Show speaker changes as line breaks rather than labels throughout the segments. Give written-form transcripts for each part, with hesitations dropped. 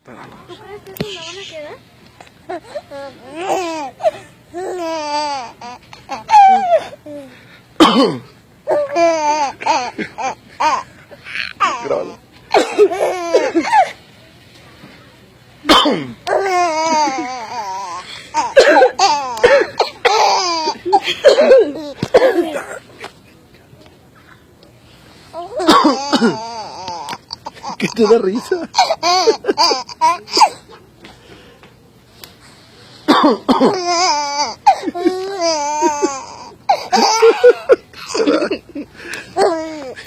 ¿Tú crees que eso me van a quedar?
Grábalo. ¿Qué te da risa?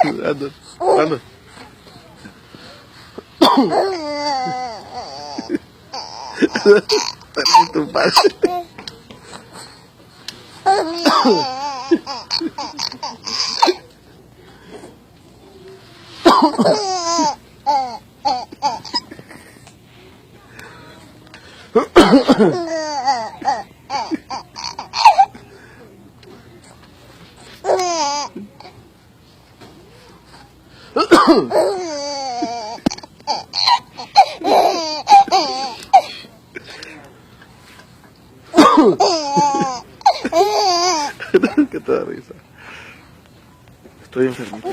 Anda, anda. Tu padre. ¿Qué te da risa? Estoy enfermito.